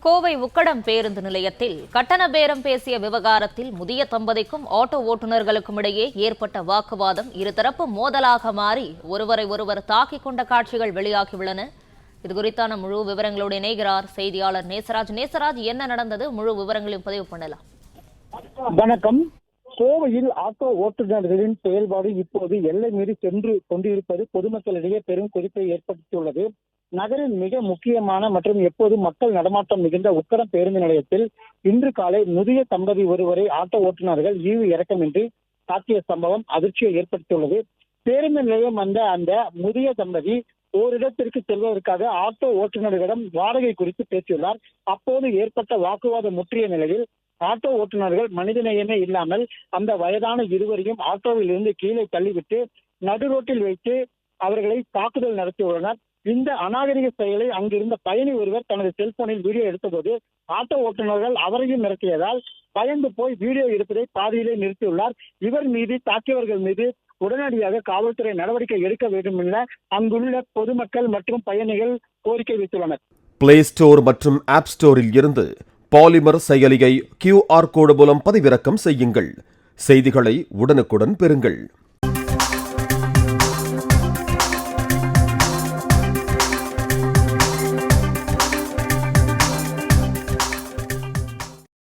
கோவை உக்கடம் பேருந்து நிலையத்தில் கட்டண பேரம் பேசிய விவகாரத்தில் முதிய தம்பதிக்கும் ஆட்டோ ஓட்டுநர்களுக்கும் இடையே ஏற்பட்ட வாக்குவாதம் இருதரப்பு மோதலாக மாறி ஒருவர் தாக்கிக் கொண்ட காட்சிகள் வெளியாகியுள்ளன. இதுகுறித்தான முழு விவரங்களோடு இணைகிறார் செய்தியாளர் நேசராஜ். நேசராஜ், என்ன நடந்தது? முழு விவரங்களையும் பதிவு பண்ணலாம். வணக்கம். கோவையில் ஆட்டோ ஓட்டுநர்களின் செயல்பாடு இப்போது எல்லை மீறி சென்று கொண்டிருப்பது பொதுமக்களிடையே பெரும் கொதிப்பை ஏற்படுத்தியுள்ளது. நகரின் மிக முக்கியமான மற்றும் எப்போதும் மக்கள் நடமாட்டம் மிகுந்த உக்கடம் பேருந்து நிலையத்தில் இன்று காலை முதிய தம்பதி ஒருவரை ஆட்டோ ஓட்டுநர்கள் ஈவு இறக்கமின்றி தாக்கிய சம்பவம் அதிர்ச்சியை ஏற்படுத்தியுள்ளது. பேருந்து நிலையம் வந்த அந்த முதிய தம்பதி ஓரிடத்திற்கு செல்வதற்காக ஆட்டோ ஓட்டுநர்களிடம் வாடகை குறித்து பேசியுள்ளார். அப்போது ஏற்பட்ட வாக்குவாதம் முற்றிய நிலையில் ஆட்டோ ஓட்டுநர்கள் மனிதநேயமே இல்லாமல் அந்த வயதான இருவரையும் ஆட்டோவில் இருந்து கீழே தள்ளிவிட்டு நடு ரோட்டில் வைத்து அவர்களை தாக்குதல் நடத்தியுள்ளனர். இந்த அநாகரிக செயலை அங்கிருந்த பயணி ஒருவர் தனது செல்போனில் வீடியோ எடுத்தபோது ஆட்டோ ஓட்டுநர்கள் அவரையும் மிரட்டியதால் பயந்து போய் வீடியோ எடுப்பதை பாதியிலே நிறுத்தியுள்ளார். இவர் மீது தாக்கியவர்கள் மீது உடனடியாக காவல்துறை நடவடிக்கை எடுக்க வேண்டும் என அங்குள்ள பொதுமக்கள் மற்றும் பயணிகள் கோரிக்கை வைத்துள்ளனர். பிளே ஸ்டோர் மற்றும் ஆப் ஸ்டோரில் இருந்து பாலிமர் செயலியை QR கோடு மூலம் பதிவிறக்கம் செய்யுங்கள். செய்திகளை உடனுக்குடன் பெறுங்கள்.